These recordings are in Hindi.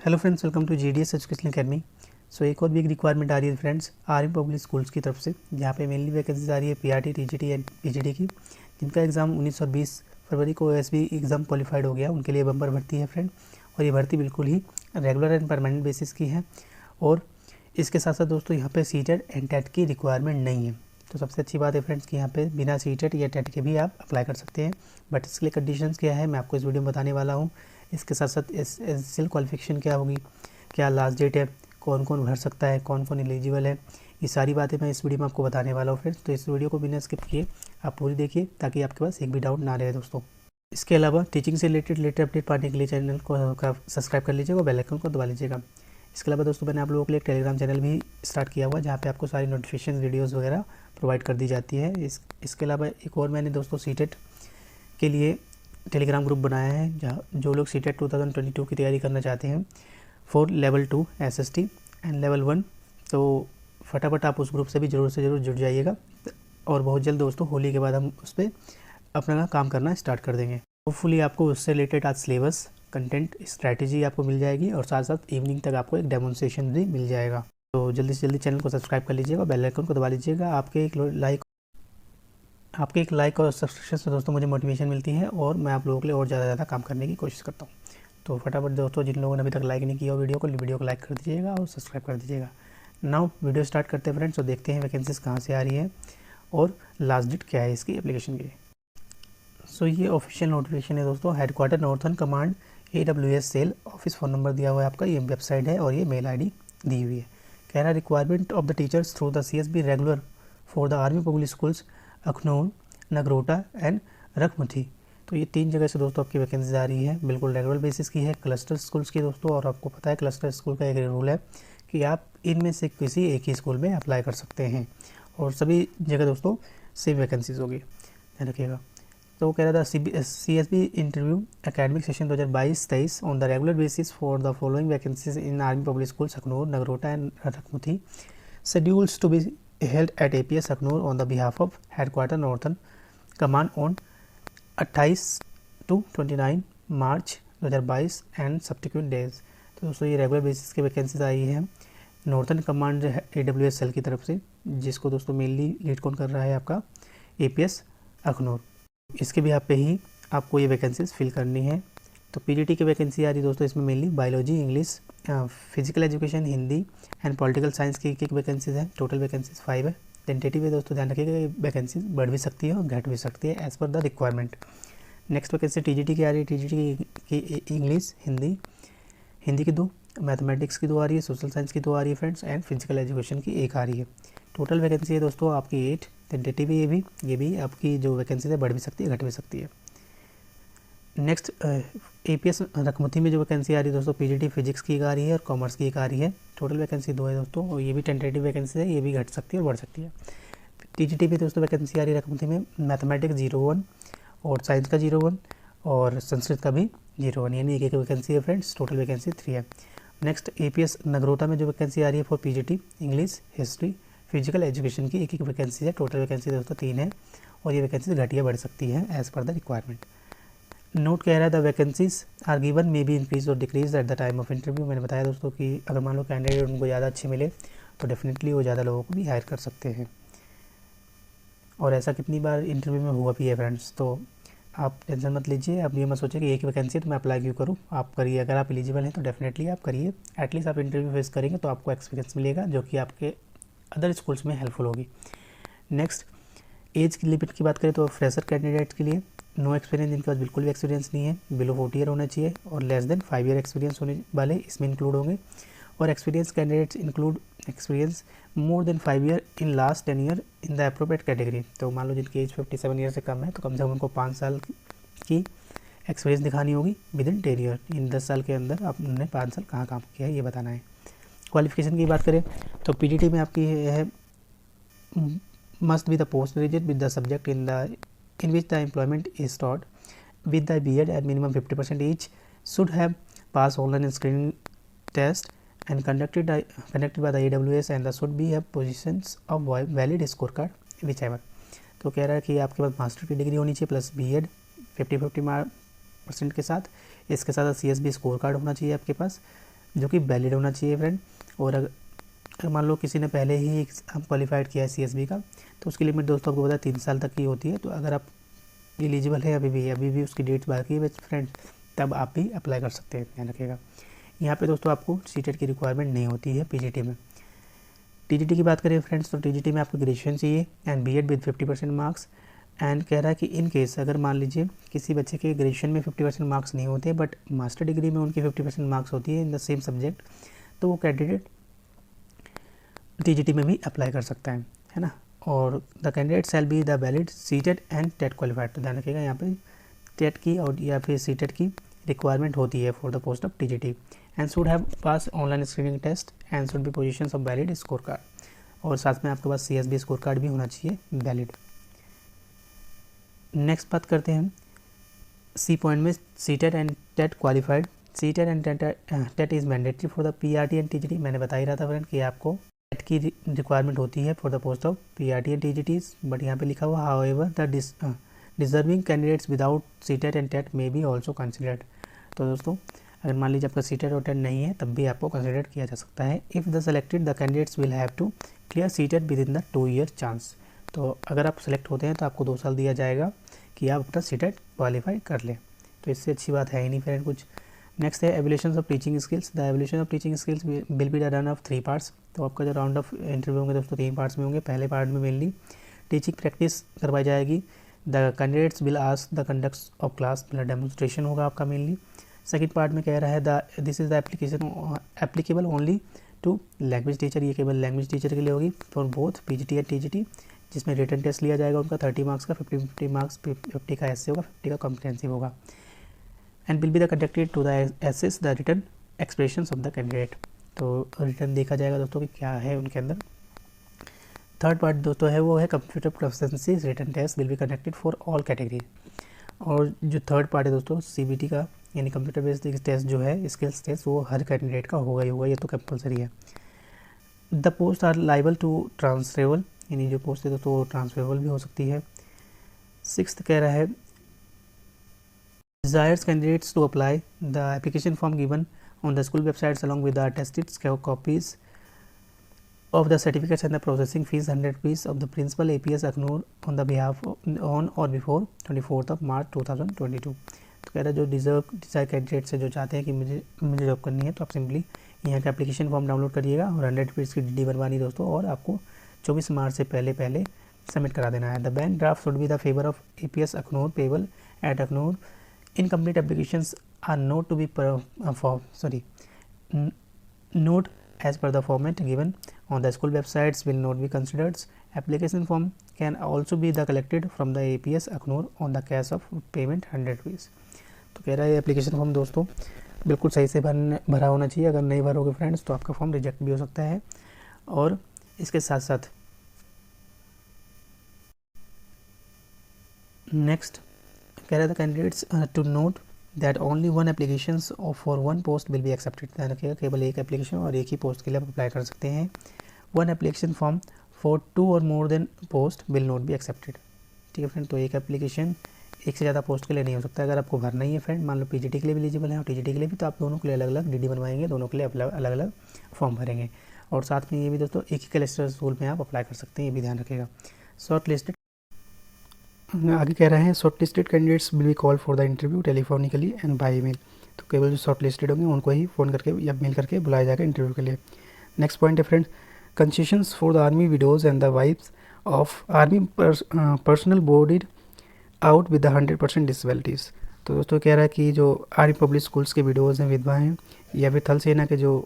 Hello friends, welcome to GDS education academy. So एक और बिग रिक्वायरमेंट आ रही है फ्रेंड्स आर्मी पब्लिक स्कूल्स की तरफ से, जहाँ पे मेनली वैकेंसीज आ रही है पीआरटी, टीजीटी एंड पीजीडी की, जिनका एग्ज़ाम 19 और 20 फरवरी को ओएसबी एग्ज़ाम क्वालिफाइड हो गया, उनके लिए बम्पर भर्ती है फ्रेंड। और ये भर्ती बिल्कुल ही रेगुलर एंड परमानेंट बेसिस की है। और इसके साथ साथ दोस्तों यहाँ पे सीटेट एंड टेट की रिक्वायरमेंट नहीं है। तो सबसे अच्छी बात है फ्रेंड्स कि यहाँ पे बिना सीटेट या टेट के भी आप अप्लाई कर सकते हैं। बट इसके लिए कंडीशंस क्या है, मैं आपको इस वीडियो में बताने वाला हूँ। इसके साथ साथ एसएसएल क्वालिफिकेशन क्या होगी, क्या लास्ट डेट है, कौन कौन भर सकता है, कौन कौन एलिजिबल है, ये सारी बातें मैं इस वीडियो में आपको बताने वाला हूँ फ्रेंड्स। तो इस वीडियो को बिना स्किप किए आप पूरी देखिए, ताकि आपके पास एक भी डाउट ना रहे दोस्तों। इसके अलावा टीचिंग से रिलेटेड लेटेस्ट अपडेट पाने के लिए चैनल को का सब्सक्राइब कर लीजिएगा और बेल आइकन को दबा लीजिएगा। इसके अलावा दोस्तों मैंने आप लोगों के लिए एक टेलीग्राम चैनल भी स्टार्ट किया हुआ है, जहाँ पे आपको सारी नोटिफिकेशन वीडियोज़ वगैरह प्रोवाइड कर दी जाती है। इसके अलावा एक और मैंने दोस्तों सीटेट के लिए टेलीग्राम ग्रुप बनाया है, जहाँ जो लोग सीटेट 2022 की तैयारी करना चाहते हैं for level 2 SST and level 1, तो फटाफट आप उस ग्रुप से भी ज़रूर से ज़रूर जुड़ जाइएगा। और बहुत जल्द दोस्तों होली के बाद हम उस पर अपना काम करना स्टार्ट कर देंगे। होपफुली आपको उससे रिलेटेड आज सिलेबस, कंटेंट, स्ट्रैटेजी आपको मिल जाएगी, और साथ साथ इवनिंग तक आपको एक डेमोन्स्ट्रेशन भी मिल जाएगा। तो जल्दी से जल्दी चैनल को सब्सक्राइब कर लीजिएगा, बेल आइकन को दबा लीजिएगा। आपके एक लाइक और सब्सक्रिप्शन से दोस्तों मुझे मोटिवेशन मिलती है, और मैं आप लोगों के लिए और ज़्यादा काम करने की कोशिश करता हूँ। तो फटाफट दोस्तों, जिन लोगों ने अभी तक लाइक नहीं किया वीडियो को लाइक कर दीजिएगा और सब्सक्राइब कर दीजिएगा। नाउ वीडियो स्टार्ट करते हैं फ्रेंड्स, और देखते हैं वैकेंसीज कहाँ से आ रही है और लास्ट डेट क्या है इसकी एप्लीकेशन की। सो ये ऑफिशियल नोटिफिकेशन है दोस्तों, headquarter northern command AWS cell, office phone number दिया हुआ है आपका, ये वेबसाइट है, और ये मेल ID दी हुई है। कह रहा है requirement of the teachers through the CSB regular for the army public schools Akhnoor, Nagrota and Rakhmuthi. तो ये 3 जगह से दोस्तों आपकी वैकेंसी आ रही है, बिल्कुल रेगुलर बेसिस की है, क्लस्टर स्कूल्स की दोस्तों। और आपको पता है क्लस्टर स्कूल का एक रूल है कि आप इनमें से किसी एक ही स्कूल में अप्लाई कर सकते हैं, और सभी जगह दोस्तों सेम वैकेंसीज होगी, ध्यान रखिएगा। तो वो कह रहा था CSB interview academic session 2022-23 on the regular basis for the following vacancies in army public school Akhnoor, Nagrota and Rakhmuthi, schedules to be held at APS अखनूर on the behalf of headquarter Northern Command on 28 to 29 March 2022 and subsequent days. तो दोस्तों ये रेगुलर बेसिस की वैकेंसीज आई है नॉर्थन कमांड AWS सेल की तरफ से, जिसको दोस्तों मेनली लीड कौन कर रहा है, आपका APS अखनूर। इसके भी पे ही आपको ये वैकेंसीज फिल करनी है। तो PGT की वैकेंसी आ रही है दोस्तों, इसमें mainly biology, English, physical education, Hindi and political science की एक वैकेंसीज है। टोटल वैकेंसीज 5 है। टेंटेटिव है दोस्तों, ध्यान रखिएगा ये वैकेंसीज बढ़ भी सकती है और घट भी सकती है as per the requirement. Next vacancy TGT की आ रही है। TGT की इंग्लिश, हिंदी की 2, मैथमेटिक्स की 2 आ रही है, सोशल साइंस की 2 आ रही है फ्रेंड्स, एंड फिजिकल एजुकेशन की 1 आ रही है। टोटल वैकेंसी है दोस्तों आपकी 8। टेंटेटिव है ये भी आपकी जो वैकेंसी है बढ़ भी सकती है, घट भी सकती है। नेक्स्ट APS रखमुथी में जो वैकेंसी आ रही है दोस्तों, PGT फिजिक्स की एक आ रही है और कॉमर्स की एक आ रही है। टोटल वैकेंसी 2 है दोस्तों, और ये भी टेंटेटिव वैकेंसी है, ये भी घट सकती है और बढ़ सकती है। TGT में दोस्तों वैकेंसी आ रही है रखमुथी में मैथमेटिक्स 01 और साइंस का 01 और संस्कृत का भी 01, यानी एक वैकेंसी है फ्रेंड्स। टोटल वैकेंसी 3 है। नेक्स्ट APS नगरोटा में जो वैकेंसी आ रही है for PGT English, history, physical education की एक वैकेंसी है। टोटल वैकेंसी दोस्तों 3 है, और ये वैकेंसी घट या बढ़ सकती है as per the requirement. Note कह रहा है the vacancies are given may be increase और decrease at the time of interview. मैंने बताया दोस्तों कि अगर मान लो कैंडिडेट उनको ज़्यादा अच्छी मिले तो डेफिनेटली वो ज़्यादा लोगों को भी हायर कर सकते हैं, और ऐसा कितनी बार इंटरव्यू में हुआ भी है फ्रेंड्स। तो आप टेंशन मत लीजिए, आप ये मत सोचिए कि एक ही वैकेंसी है तो मैं अप्लाई क्यों करूँ। आप करिए, अगर आप एलिजिबल हैं तो डेफिनेटली आप करिए। एटलीस्ट आप इंटरव्यू फेस करेंगे तो आपको एक्सपीरियंस मिलेगा, जो कि आपके अदर स्कूल्स में हेल्पफुल होगी। नेक्स्ट एज की लिमिट की बात करें तो फ्रेशर कैंडिडेट के लिए नो एक्सपीरियंस, जिनके पास बिल्कुल भी एक्सपीरियंस नहीं है, बिलो 40 ईयर होना चाहिए, और लेस देन 5 ईयर एक्सपीरियंस होने वाले इसमें इंक्लूड होंगे। और experience candidates include experience more than 5 year in last 10 year in the appropriate category. तो मान लो जिनकी एज 57 ईयर से कम है, तो कम से कम उनको 5 साल की एक्सपीरियंस दिखानी होगी विद इन 10 ईयर। इन 10 साल के अंदर आपने 5 साल कहाँ काम किया है ये बताना है। क्वालिफिकेशन की बात करें तो PGT में आपकी है must be the post graduate with the subject in which the employment is taught with the B.Ed at minimum 50% each, should have passed online screening test and conducted by the AWS, and the should be have positions of valid scorecard whichever। तो कह रहा है कि आपके पास मास्टर की डिग्री होनी चाहिए प्लस B.Ed 50-50% के साथ। इसके साथ CSB स्कोर कार्ड होना चाहिए आपके पास, जो कि वैलिड होना चाहिए फ्रेंड। और अगर मान लो किसी ने पहले ही एग्ज़ाम क्वालिफाइड किया है CSB का, तो उसकी लिमिट दोस्तों आपको पता है 3 साल तक की होती है। तो अगर आप एलिजिबल है अभी भी उसकी डेट बाकी है फ्रेंड, तब आप भी अप्लाई कर सकते हैं, ध्यान रखिएगा। यहाँ पे दोस्तों आपको सीटेट की रिक्वायरमेंट नहीं होती है PGT में। TGT की बात करें फ्रेंड्स, तो TGT में आपको ग्रेजुएशन चाहिए and BEd with 50% marks. And कह रहा है कि इन केस अगर मान लीजिए किसी बच्चे के ग्रेजुएशन में 50% मार्क्स नहीं होते बट मास्टर डिग्री में उनकी 50% मार्क्स होती है इन द सेम सब्जेक्ट, तो वो कैंडिडेट TGT में भी अप्लाई कर सकता है ना। और the candidate shall be the valid CTET and TET qualified. तो ध्यान रखिएगा यहाँ पे टेट की और या फिर सीटेट की रिक्वायरमेंट होती है for the post of TGT and should have pass online screening test and should be positions of valid score card. और साथ में आपके पास CSB स्कोर कार्ड भी होना चाहिए वैलिड। नेक्स्ट बात करते हैं सी पॉइंट में CTET and TET qualified. CTET and TET is mandatory for the PRT and TGT। मैंने बता ही रहा था फ्रेंड कि आपको टेट की रिक्वायरमेंट होती है for the post of PRT and TGTs, but यहाँ पे लिखा हुआ however the deserving candidates without CTET and TET may be also considered. तो दोस्तों अगर मान लीजिए आपका सीटेट और टेट नहीं है तब भी आपको कंसिडर किया जा सकता है। If the selected the candidates will have to clear CTET with in the 2 year chance. तो अगर आप सेलेक्ट होते हैं तो आपको 2 साल दिया जाएगा कि आप अपना सीटेट क्वालिफाई कर लें। तो इससे अच्छी बात है ही नहीं फ्रेंड कुछ। नेक्स्ट है evolution of teaching skills. The evolution of teaching skills will be done of 3 parts. तो आपका जो राउंड ऑफ इंटरव्यू होंगे दोस्तों 3 पार्ट्स में होंगे। पहले पार्ट में मेनली टीचिंग प्रैक्टिस करवाई जाएगी। The candidates will ask the conduct of class, मतलब डेमोन्स्ट्रेशन होगा आपका मेनली। सेकेंड पार्ट में कह रहा है this is the application applicable only to language teacher. ये केवल लैंग्वेज टीचर के लिए होगी for both PGT and TGT, जिसमें रिटन टेस्ट लिया जाएगा उनका 30 मार्क्स का, 50 मार्क्स, 50 का ऐसे होगा, 50 का कॉम्प्रिहेंसिव होगा। And will be the conducted to the assess the written expressions of the candidate. तो रिटर्न देखा जाएगा दोस्तों कि क्या है उनके अंदर। थर्ड पार्ट दोस्तों है वो है computer proficiency written test will be conducted for all category. और जो थर्ड पार्ट है दोस्तों CBT का यानी कंप्यूटर बेस्ड टेस्ट जो है स्किल्स टेस्ट, वो हर कैंडिडेट का होगा ही होगा, ये तो कंपलसरी है। The post are liable to transferable, यानी जो पोस्ट है दोस्तों वो ट्रांसफरेबल भी हो सकती है। सिक्स्थ कह रहा है desires candidates to apply the application form given on the school websites along with the attested copies of the certificates and the processing fees 100 rupees of the principal APS ACNUR on the behalf on or before 24th of March 2022। तो कह रहा है जो डिज़ायर कैंडिडेट्स है जो चाहते हैं कि मुझे जॉब करनी है, तो आप सिंपली यहाँ का एप्लीकेशन फॉर्म डाउनलोड करिएगा और 100 रुपीज़ की DD बनवानी दोस्तों, और आपको 24 मार्च से पहले सबमिट करा देना है। The bank draft should be the favour of APS ACNUR payable eight ACNUR। Incomplete applications are not to be not as per the format given on the school websites will not be considered. Application form can also be the collected from the APS ACNUR on the cash of payment 100 rupees। तो कह रहा है एप्लीकेशन फॉर्म दोस्तों बिल्कुल सही से भरा होना चाहिए। अगर नहीं भरोगे फ्रेंड्स तो आपका फॉर्म रिजेक्ट भी हो सकता है। और इसके साथ साथ नेक्स्ट कह रहा था candidates to note that only 1 applications for 1 post will be accepted. ध्यान रखिएगा केवल एक एप्लीकेशन और एक ही पोस्ट के लिए आप अप्लाई कर सकते हैं। 1 एप्लीकेशन फॉर्म फॉर 2 और more than post will not be accepted. ठीक है फ्रेंड, तो एक एप्लीकेशन एक से ज़्यादा पोस्ट के लिए नहीं हो सकता। अगर आपको भरना ही है फ्रेंड, मान लो PGT के लिए भी एलिजिबल है और TGT के लिए भी, तो आप दोनों के लिए अलग अलग DD बनवाएंगे, दोनों के लिए अलग अलग फॉर्म भरेंगे। और साथ में ये भी दोस्तों एक ही कैलेस्टर स्कूल में आप अप्लाई कर सकते हैं, ये भी ध्यान रखिएगा। शॉर्ट लिस्टेड आगे कह रहे हैं short listed candidates will be call for the interview telephonically and by email. तो केवल जो शॉर्ट लिस्टेड होंगे उनको ही फ़ोन करके या मेल करके बुलाया जाएगा इंटरव्यू के लिए। नेक्स्ट पॉइंट है friend concessions for the army widows and the wifes of army personal boarded out with the 100% disabilities. तो दोस्तों कह रहा है कि जो आर्मी पब्लिक स्कूल्स के विडोज़ हैं, विधवा हैं, या फिर थल सेना के जो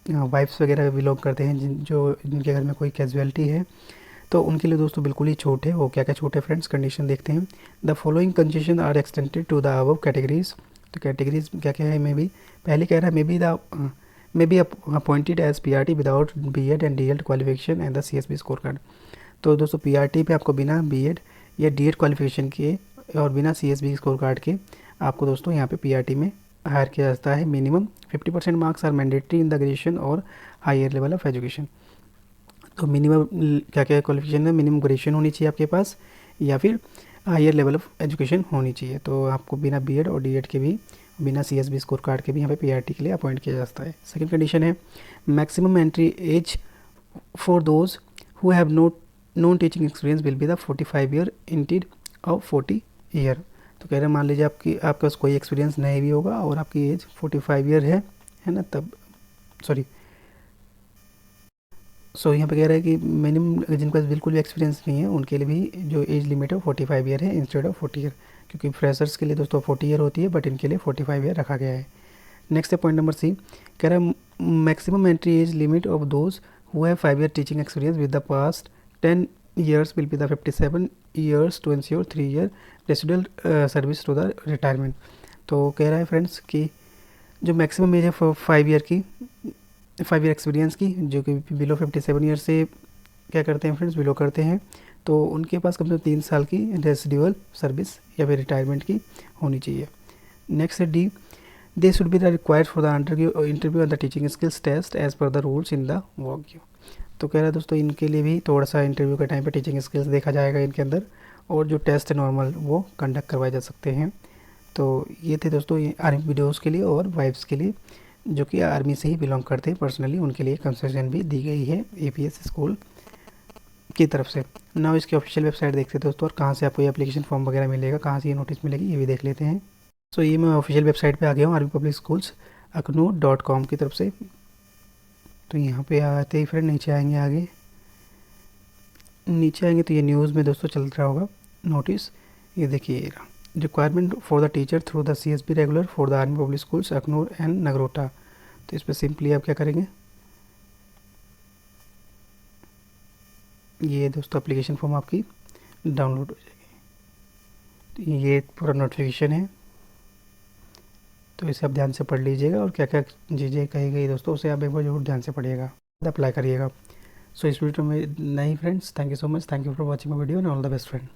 वाइफ्स वगैरह बिलोंग करते हैं जिनके घर में कोई कैजुअलिटी है, तो उनके लिए दोस्तों बिल्कुल ही छूट है। वो क्या क्या छूट है फ्रेंड्स, कंडीशन देखते हैं। The following concession are extended to the above categories. तो कैटेगरीज क्या क्या है, मे बी पहले कह रहा है may be appointed as PRT without BEd and DEd qualification and the CSB score card. तो दोस्तों PRT पे आपको बिना BEd या DEd क्वालिफिकेशन के और बिना CSB स्कोर कार्ड के आपको दोस्तों यहाँ पे PRT में हायर किया जाता है। Minimum 50% marks are mandatory in the graduation or higher level of education. तो मिनिमम क्या क्या क्वालिफिकेशन है, मिनिमम ग्रेजुएशन होनी चाहिए आपके पास या फिर हायर लेवल ऑफ एजुकेशन होनी चाहिए। तो आपको बिना BEd और DEd के भी बिना CSB स्कोर कार्ड के भी यहाँ पे PRT के लिए अपॉइंट किया जा सकता है। सेकंड कंडीशन है maximum entry age for those who have non teaching experience will be the 45 year instead of 40 year. तो कह रहे हैं मान लीजिए आपके पास कोई एक्सपीरियंस नहीं भी होगा और आपकी एज 45 ईयर है ना, तब यहाँ पे कह रहा है कि मिनिमम जिनके पास बिल्कुल भी एक्सपीरियंस नहीं है उनके लिए भी जो एज लिमिट है 45 ईयर है इंस्टेड ऑफ 40 ईयर, क्योंकि फ्रेशर्स के लिए दोस्तों 40 ईयर होती है बट इनके लिए 45 ईयर रखा गया है। नेक्स्ट है पॉइंट नंबर सी, कह रहा है maximum entry age limit of those who have 5 year teaching experience with the past 10 years will be the 57 years to ensure 3 year residual service to the retirement। तो कह रहा है फ्रेंड्स कि जो मैक्सिमम एज है 5 ईयर एक्सपीरियंस की, जो कि बिलो 57 ईयर से क्या करते हैं फ्रेंड्स, बिलो करते हैं, तो उनके पास कम से कम 3 साल की रेसिडुअल सर्विस या फिर रिटायरमेंट की होनी चाहिए। नेक्स्ट है D, they should be the required for the interview on the teaching skills test as per the rules in the walk. तो कह रहा है दोस्तों इनके लिए भी थोड़ा सा इंटरव्यू के टाइम पे टीचिंग स्किल्स देखा जाएगा इनके अंदर, और जो टेस्ट है नॉर्मल वो कंडक्ट करवाए जा सकते हैं। तो ये थे दोस्तों ये आर्मी वीडियोज़ के लिए और वाइफ्स के लिए जो कि आर्मी से ही बिलोंग करते हैं पर्सनली, उनके लिए कंसेशन भी दी गई है APS स्कूल की तरफ से। ना इसकी ऑफिशियल वेबसाइट देखते हैं दोस्तों, और कहाँ से आपको ये एप्लीकेशन फॉर्म वगैरह मिलेगा, कहाँ से ये नोटिस मिलेगी, ये भी देख लेते हैं। सो ये मैं ऑफिशियल वेबसाइट पर आ गया हूँ आर्मी पब्लिक स्कूल्स aknoor.com की तरफ से। तो यहाँ पे आते ही फ्रेंड नीचे आएंगे तो ये न्यूज़ में दोस्तों चल रहा होगा नोटिस, ये देखिए requirement for the teacher through the CSB regular for the army public schools Akhnoor and Nagrota. तो इस पर सिंपली आप क्या करेंगे, ये दोस्तों एप्लीकेशन फॉर्म आपकी डाउनलोड हो जाएगी। तो ये पूरा नोटिफिकेशन है, तो इसे आप ध्यान से पढ़ लीजिएगा और क्या क्या चीज़ें कही गई दोस्तों उसे आप एक बार जरूर ध्यान से पढ़िएगा, अप्लाई करिएगा। सो इस वीडियो में नहीं friends, thank you so much, thank you for watching my video and all the best friend.